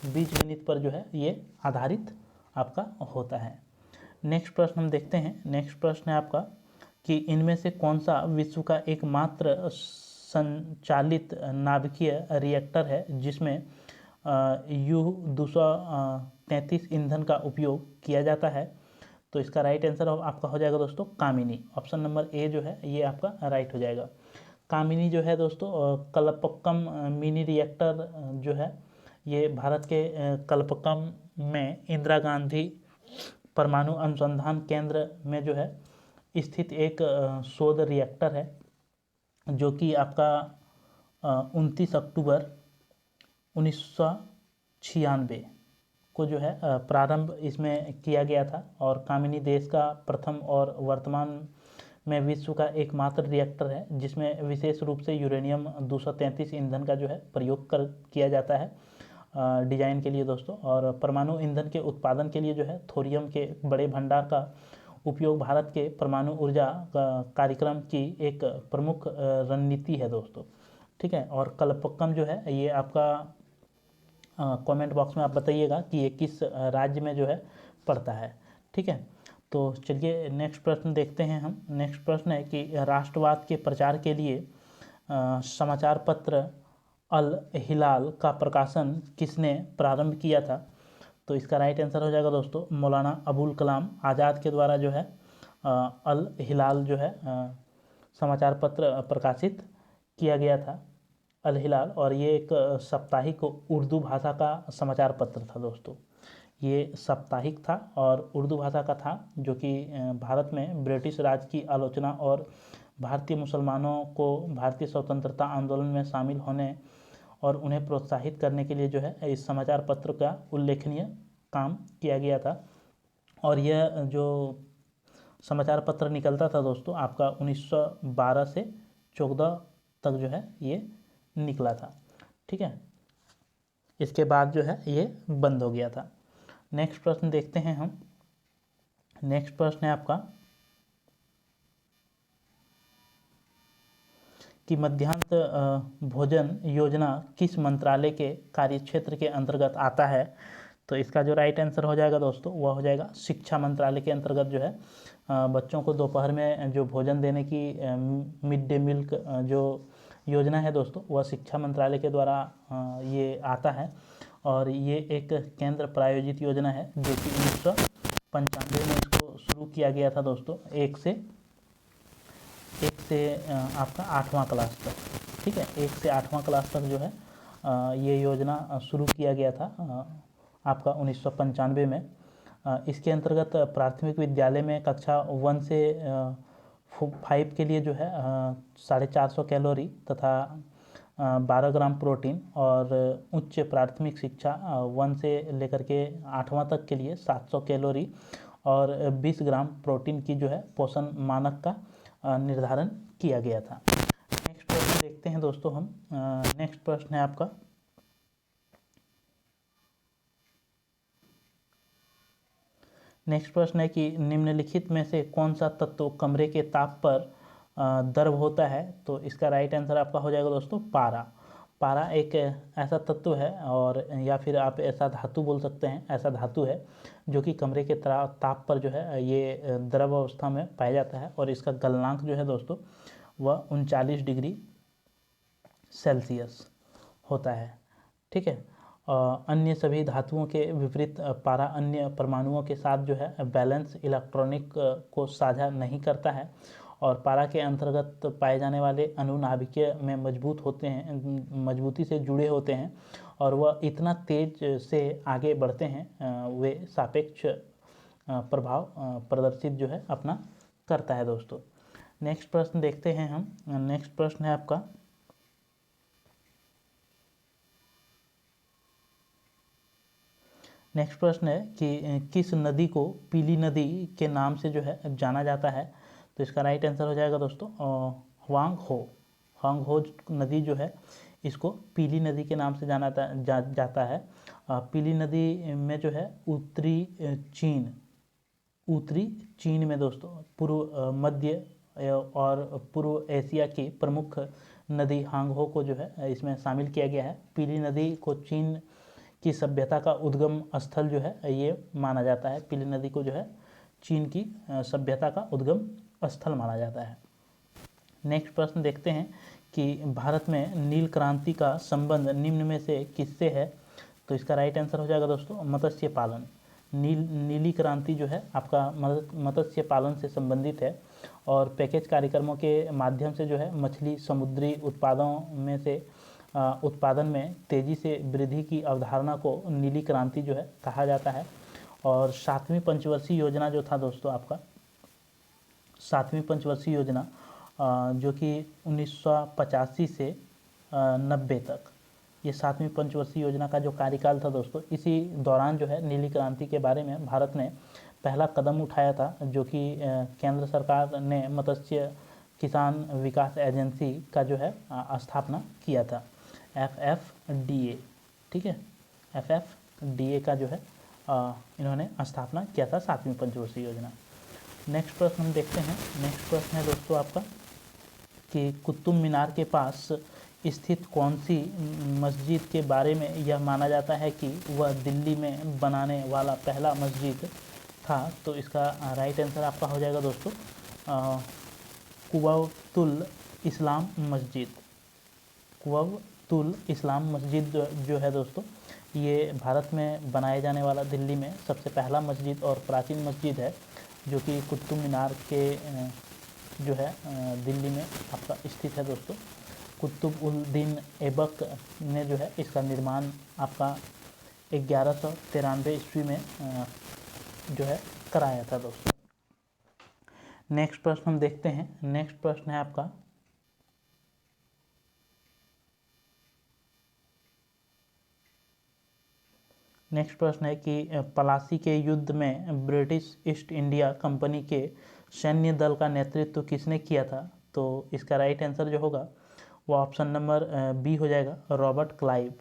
बीजगणित पर जो है ये आधारित आपका होता है। नेक्स्ट प्रश्न हम देखते हैं। नेक्स्ट प्रश्न है आपका कि इनमें से कौन सा विश्व का एकमात्र संचालित नाभिकीय रिएक्टर है जिसमें U-233 ईंधन का उपयोग किया जाता है। तो इसका राइट आंसर आपका हो जाएगा दोस्तों कामिनी। ऑप्शन नंबर ए जो है ये आपका राइट हो जाएगा। कामिनी जो है दोस्तों कलपक्कम मिनी रिएक्टर जो है ये भारत के कलपक्कम में इंदिरा गांधी परमाणु अनुसंधान केंद्र में जो है स्थित एक शोध रिएक्टर है, जो कि आपका 29 अक्टूबर 1996 को जो है प्रारंभ इसमें किया गया था। और कामिनी देश का प्रथम और वर्तमान में विश्व का एकमात्र रिएक्टर है जिसमें विशेष रूप से यूरेनियम 233 ईंधन का जो है प्रयोग किया जाता है डिजाइन के लिए दोस्तों। और परमाणु ईंधन के उत्पादन के लिए जो है थोरियम के बड़े भंडार का उपयोग भारत के परमाणु ऊर्जा कार्यक्रम की एक प्रमुख रणनीति है दोस्तों। ठीक है, और कलपक्कम जो है ये आपका कमेंट बॉक्स में आप बताइएगा कि ये किस राज्य में जो है पड़ता है। ठीक है, तो चलिए नेक्स्ट प्रश्न देखते हैं हम। नेक्स्ट प्रश्न है कि राष्ट्रवाद के प्रचार के लिए समाचार पत्र अल हिलाल का प्रकाशन किसने प्रारंभ किया था? तो इसका राइट आंसर हो जाएगा दोस्तों मौलाना अबुल कलाम आज़ाद के द्वारा जो है अल हिलाल जो है समाचार पत्र प्रकाशित किया गया था, अल हिलाल। और ये एक साप्ताहिक उर्दू भाषा का समाचार पत्र था दोस्तों। ये साप्ताहिक था और उर्दू भाषा का था, जो कि भारत में ब्रिटिश राज की आलोचना और भारतीय मुसलमानों को भारतीय स्वतंत्रता आंदोलन में शामिल होने और उन्हें प्रोत्साहित करने के लिए जो है इस समाचार पत्र का उल्लेखनीय काम किया गया था। और यह जो समाचार पत्र निकलता था दोस्तों आपका 1912 से 14 तक जो है ये निकला था। ठीक है, इसके बाद जो है ये बंद हो गया था। नेक्स्ट प्रश्न देखते हैं हम। नेक्स्ट प्रश्न है आपका कि मध्याह्न भोजन योजना किस मंत्रालय के कार्यक्षेत्र के अंतर्गत आता है? तो इसका जो राइट आंसर हो जाएगा दोस्तों वह हो जाएगा शिक्षा मंत्रालय के अंतर्गत जो है बच्चों को दोपहर में जो भोजन देने की मिड डे मील जो योजना है दोस्तों वह शिक्षा मंत्रालय के द्वारा ये आता है। और ये एक केंद्र प्रायोजित योजना है जो कि 1995 में इसको शुरू किया गया था दोस्तों, एक से आपका 8वां क्लास तक। ठीक है, 1 से 8वां क्लास तक जो है ये योजना शुरू किया गया था आपका 1995 में। इसके अंतर्गत प्राथमिक विद्यालय में कक्षा 1 से 5 के लिए जो है 450 कैलोरी तथा 12 ग्राम प्रोटीन, और उच्च प्राथमिक शिक्षा 1 से लेकर के 8वां तक के लिए 700 कैलोरी और 20 ग्राम प्रोटीन की जो है पोषण मानक का निर्धारण किया गया था। नेक्स्ट प्रश्न देखते हैं दोस्तों हम। नेक्स्ट प्रश्न है आपका नेक्स्ट प्रश्न है कि निम्नलिखित में से कौन सा तत्व कमरे के ताप पर द्रव होता है? तो इसका राइट आंसर आपका हो जाएगा दोस्तों पारा। पारा एक ऐसा तत्व है, और या फिर आप ऐसा धातु बोल सकते हैं, ऐसा धातु है जो कि कमरे के ताप पर जो है ये द्रव अवस्था में पाया जाता है। और इसका गलनांक जो है दोस्तों वह 39 डिग्री सेल्सियस होता है। ठीक है, अन्य सभी धातुओं के विपरीत पारा अन्य परमाणुओं के साथ जो है बैलेंस इलेक्ट्रॉनिक को साझा नहीं करता है। और पारा के अंतर्गत पाए जाने वाले अणु नाभिकीय में मजबूती से जुड़े होते हैं, और वह इतना तेज से आगे बढ़ते हैं वे सापेक्ष प्रभाव प्रदर्शित जो है अपना करता है दोस्तों। नेक्स्ट प्रश्न देखते हैं हम। नेक्स्ट प्रश्न है आपका नेक्स्ट प्रश्न है कि किस नदी को पीली नदी के नाम से जो है जाना जाता है? तो इसका राइट आंसर हो जाएगा दोस्तों ह्वांग हो नदी जो है इसको पीली नदी के नाम से जाना जाता है। पीली नदी में जो है उत्तरी चीन में दोस्तों पूर्व मध्य और पूर्व एशिया की प्रमुख नदी हांगहो को जो है इसमें शामिल किया गया है। पीली नदी को चीन की सभ्यता का उद्गम स्थल जो है ये माना जाता है। पीली नदी को जो है चीन की सभ्यता का उद्गम स्थल माना जाता है। नेक्स्ट प्रश्न देखते हैं कि भारत में नील क्रांति का संबंध निम्न में से किससे है? तो इसका राइट आंसर हो जाएगा दोस्तों मत्स्य पालन। नीली क्रांति जो है आपका मत्स्य पालन से संबंधित है और पैकेज कार्यक्रमों के माध्यम से जो है मछली समुद्री उत्पादन में तेज़ी से वृद्धि की अवधारणा को नीली क्रांति जो है कहा जाता है। और 7वीं पंचवर्षीय योजना जो था दोस्तों आपका 7वीं पंचवर्षीय योजना जो कि 1985 से 90 तक, ये 7वीं पंचवर्षीय योजना का जो कार्यकाल था दोस्तों, इसी दौरान जो है नीली क्रांति के बारे में भारत ने पहला कदम उठाया था, जो कि केंद्र सरकार ने मत्स्य किसान विकास एजेंसी का जो है स्थापना किया था, FFDA। ठीक है, FFDA का जो है इन्होंने स्थापना किया था 7वीं पंचवर्षीय योजना। नेक्स्ट प्रश्न हम देखते हैं। नेक्स्ट प्रश्न है दोस्तों आपका कि कुतुब मीनार के पास स्थित कौन सी मस्जिद के बारे में यह माना जाता है कि वह दिल्ली में बनाने वाला पहला मस्जिद था। तो इसका राइट आंसर आपका हो जाएगा दोस्तों कुव्वतुल इस्लाम मस्जिद। कुव्वतुल इस्लाम मस्जिद जो है दोस्तों, ये भारत में बनाए जाने वाला दिल्ली में सबसे पहला मस्जिद और प्राचीन मस्जिद है, जो कि कुतुब मीनार के जो है दिल्ली में आपका स्थित है दोस्तों। कुतुब-उल-दीन ऐबक ने जो है इसका निर्माण आपका 1193 ईस्वी में जो है कराया था दोस्तों। नेक्स्ट प्रश्न हम देखते हैं। नेक्स्ट प्रश्न है आपका नेक्स्ट प्रश्न है कि पलासी के युद्ध में ब्रिटिश ईस्ट इंडिया कंपनी के सैन्य दल का नेतृत्व किसने किया था। तो इसका राइट आंसर जो होगा वो ऑप्शन नंबर बी हो जाएगा, रॉबर्ट क्लाइव।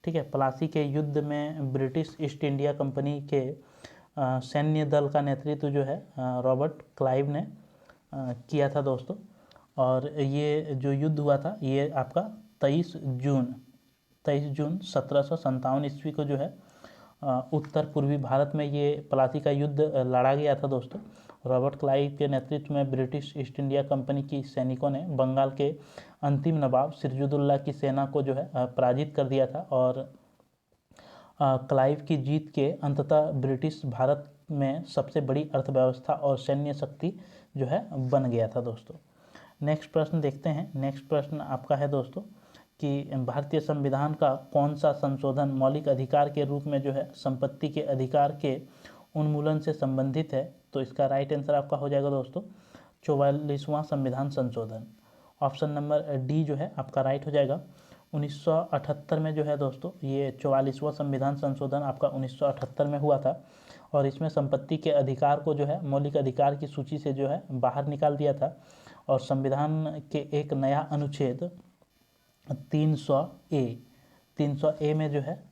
ठीक है, पलासी के युद्ध में ब्रिटिश ईस्ट इंडिया कंपनी के सैन्य दल का नेतृत्व जो है रॉबर्ट क्लाइव ने किया था दोस्तों। और ये जो युद्ध हुआ था ये आपका 23 जून 1757 ईस्वी को जो है उत्तर पूर्वी भारत में ये पलासी का युद्ध लड़ा गया था दोस्तों। रॉबर्ट क्लाइव के नेतृत्व में ब्रिटिश ईस्ट इंडिया कंपनी की सैनिकों ने बंगाल के अंतिम नवाब सिराजुद्दौला की सेना को जो है पराजित कर दिया था। और क्लाइव की जीत के अंततः ब्रिटिश भारत में सबसे बड़ी अर्थव्यवस्था और सैन्य शक्ति जो है बन गया था दोस्तों। नेक्स्ट प्रश्न देखते हैं। नेक्स्ट प्रश्न आपका है दोस्तों कि भारतीय संविधान का कौन सा संशोधन मौलिक अधिकार के रूप में जो है संपत्ति के अधिकार के उन्मूलन से संबंधित है। तो इसका राइट आंसर आपका हो जाएगा दोस्तों 44वां संविधान संशोधन। ऑप्शन नंबर डी जो है आपका राइट हो जाएगा। 1978 में जो है दोस्तों ये 44वां संविधान संशोधन आपका 1978 में हुआ था और इसमें संपत्ति के अधिकार को जो है मौलिक अधिकार की सूची से जो है बाहर निकाल दिया था और संविधान के एक नया अनुच्छेद 300A में जो है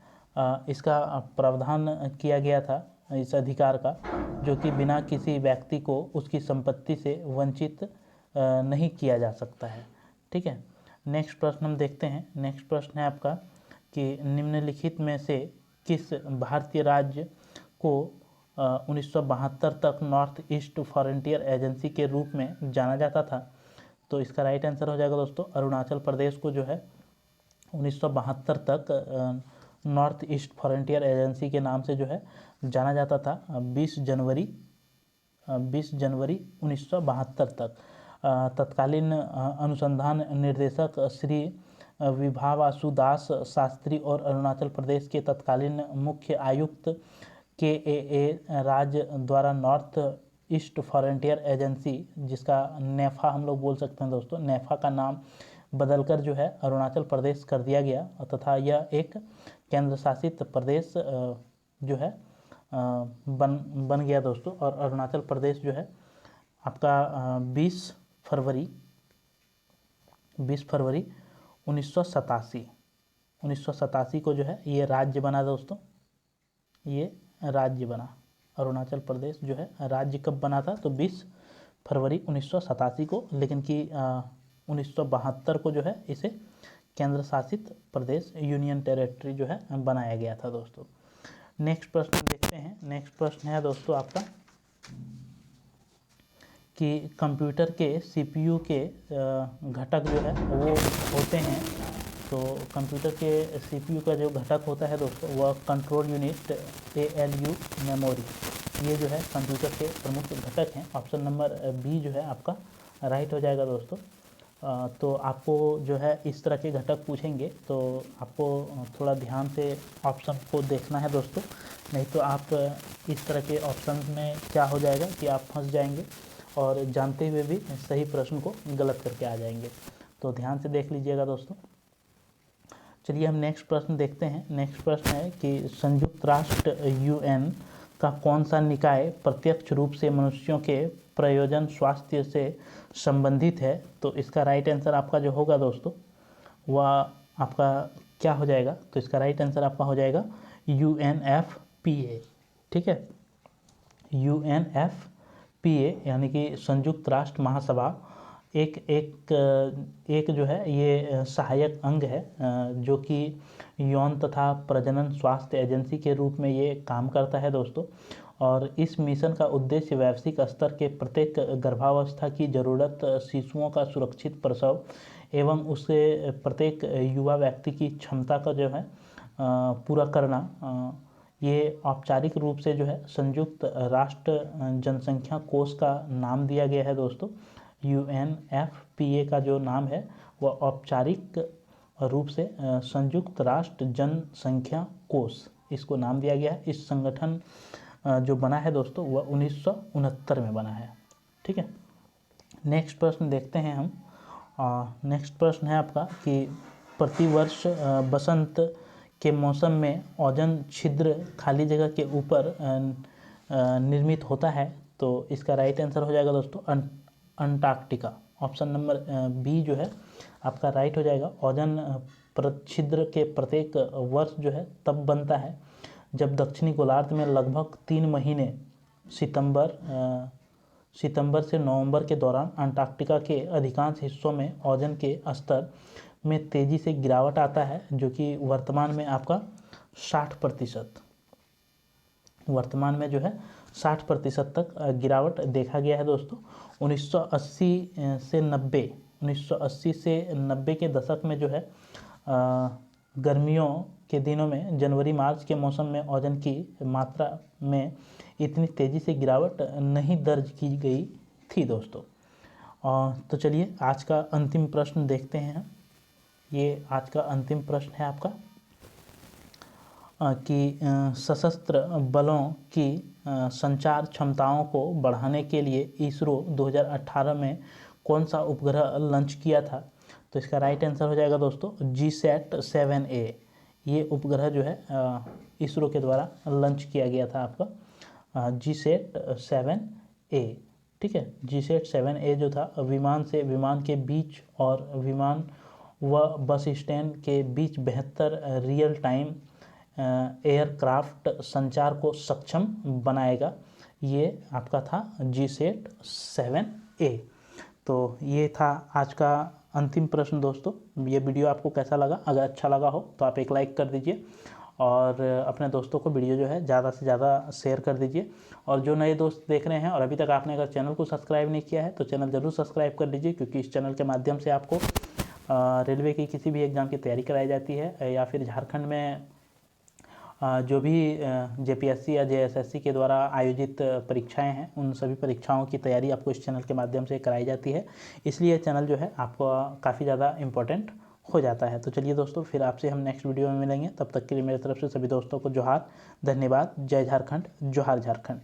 इसका प्रावधान किया गया था इस अधिकार का, जो कि बिना किसी व्यक्ति को उसकी संपत्ति से वंचित नहीं किया जा सकता है। ठीक है, नेक्स्ट प्रश्न हम देखते हैं। नेक्स्ट प्रश्न है आपका कि निम्नलिखित में से किस भारतीय राज्य को 1972 तक नॉर्थ ईस्ट फ्रंटियर एजेंसी के रूप में जाना जाता था। तो इसका राइट आंसर हो जाएगा दोस्तों अरुणाचल प्रदेश को जो है 1972 तक नॉर्थ ईस्ट फ्रंटियर एजेंसी के नाम से जो है जाना जाता था। 20 जनवरी 1972 तक तत्कालीन अनुसंधान निर्देशक श्री विभा वासु दास शास्त्री और अरुणाचल प्रदेश के तत्कालीन मुख्य आयुक्त KAA राज द्वारा नॉर्थ ईस्ट फ्रंटियर एजेंसी, जिसका नेफा हम लोग बोल सकते हैं दोस्तों, नेफा का नाम बदलकर जो है अरुणाचल प्रदेश कर दिया गया तथा यह एक केंद्र शासित प्रदेश जो है बन गया दोस्तों। और अरुणाचल प्रदेश जो है आपका 20 फरवरी 1987 को जो है ये राज्य बना दोस्तों। ये राज्य बना, अरुणाचल प्रदेश जो है राज्य कब बना था तो 20 फरवरी 1987 को, लेकिन कि 1972 को जो है इसे केंद्र शासित प्रदेश यूनियन टेरिटरी जो है बनाया गया था दोस्तों। नेक्स्ट प्रश्न देखते हैं। नेक्स्ट प्रश्न है दोस्तों आपका कि कंप्यूटर के CPU के घटक जो है वो होते हैं तो कंप्यूटर के सीपीयू का जो घटक होता है दोस्तों वह कंट्रोल यूनिट, ALU, मेमोरी, ये जो है कंप्यूटर के प्रमुख घटक हैं। ऑप्शन नंबर बी जो है आपका राइट हो जाएगा दोस्तों। तो आपको जो है इस तरह के घटक पूछेंगे तो आपको थोड़ा ध्यान से ऑप्शन को देखना है दोस्तों, नहीं तो आप इस तरह के ऑप्शन में क्या हो जाएगा कि आप फंस जाएंगे और जानते हुए भी सही प्रश्न को गलत करके आ जाएंगे। तो ध्यान से देख लीजिएगा दोस्तों। चलिए हम नेक्स्ट प्रश्न देखते हैं। नेक्स्ट प्रश्न है कि संयुक्त राष्ट्र UN का कौन सा निकाय प्रत्यक्ष रूप से मनुष्यों के प्रयोजन स्वास्थ्य से संबंधित है? तो इसका राइट आंसर आपका जो होगा दोस्तों वह आपका क्या हो जाएगा? तो इसका राइट आंसर आपका हो जाएगा UNFPA। ठीक है, UNFPA यानी कि संयुक्त राष्ट्र महासभा एक जो है ये सहायक अंग है जो कि यौन तथा प्रजनन स्वास्थ्य एजेंसी के रूप में ये काम करता है दोस्तों। और इस मिशन का उद्देश्य वैश्विक स्तर के प्रत्येक गर्भावस्था की ज़रूरत, शिशुओं का सुरक्षित प्रसव एवं उससे प्रत्येक युवा व्यक्ति की क्षमता का जो है पूरा करना। ये औपचारिक रूप से जो है संयुक्त राष्ट्र जनसंख्या कोष का नाम दिया गया है दोस्तों। UNFPA का जो नाम है वह औपचारिक रूप से संयुक्त राष्ट्र जनसंख्या कोष इसको नाम दिया गया है। इस संगठन जो बना है दोस्तों वह 1969 में बना है। ठीक है, नेक्स्ट प्रश्न देखते हैं हम। नेक्स्ट प्रश्न है आपका कि प्रतिवर्ष बसंत के मौसम में ओजोन छिद्र खाली जगह के ऊपर निर्मित होता है। तो इसका राइट आंसर हो जाएगा दोस्तों अंटार्कटिका। ऑप्शन नंबर बी जो है आपका राइट हो जाएगा। ओजोन छिद्र के प्रत्येक वर्ष जो है तब बनता है जब दक्षिणी गोलार्ध में लगभग 3 महीने सितंबर से नवंबर के दौरान अंटार्कटिका के अधिकांश हिस्सों में ओजोन के स्तर में तेज़ी से गिरावट आता है, जो कि वर्तमान में आपका 60% वर्तमान में जो है 60% तक गिरावट देखा गया है दोस्तों। 1980 से 90 के दशक में जो है गर्मियों के दिनों में जनवरी मार्च के मौसम में ओजोन की मात्रा में इतनी तेज़ी से गिरावट नहीं दर्ज की गई थी दोस्तों। तो चलिए आज का अंतिम प्रश्न देखते हैं। ये आज का अंतिम प्रश्न है आपका कि सशस्त्र बलों की संचार क्षमताओं को बढ़ाने के लिए इसरो 2018 में कौन सा उपग्रह लॉन्च किया था? तो इसका राइट आंसर हो जाएगा दोस्तों GSAT-7A। ये उपग्रह जो है इसरो के द्वारा लॉन्च किया गया था आपका GSAT-7A। ठीक है, GSAT-7A जो था विमान से विमान के बीच और विमान व बस स्टैंड के बीच बेहतर रियल टाइम एयरक्राफ्ट संचार को सक्षम बनाएगा। ये आपका था GSAT-7A। तो ये था आज का अंतिम प्रश्न दोस्तों। ये वीडियो आपको कैसा लगा? अगर अच्छा लगा हो तो आप एक लाइक कर दीजिए और अपने दोस्तों को वीडियो जो है ज़्यादा से ज़्यादा शेयर कर दीजिए। और जो नए दोस्त देख रहे हैं और अभी तक आपने अगर चैनल को सब्सक्राइब नहीं किया है तो चैनल ज़रूर सब्सक्राइब कर लीजिए, क्योंकि इस चैनल के माध्यम से आपको रेलवे की किसी भी एग्ज़ाम की तैयारी कराई जाती है या फिर झारखंड में जो भी JPSC या JSSC के द्वारा आयोजित परीक्षाएं हैं उन सभी परीक्षाओं की तैयारी आपको इस चैनल के माध्यम से कराई जाती है। इसलिए चैनल जो है आपको काफ़ी ज़्यादा इम्पोर्टेंट हो जाता है। तो चलिए दोस्तों, फिर आपसे हम नेक्स्ट वीडियो में मिलेंगे। तब तक के लिए मेरी तरफ से सभी दोस्तों को जोहार, धन्यवाद। जय झारखंड, जोहार झारखंड।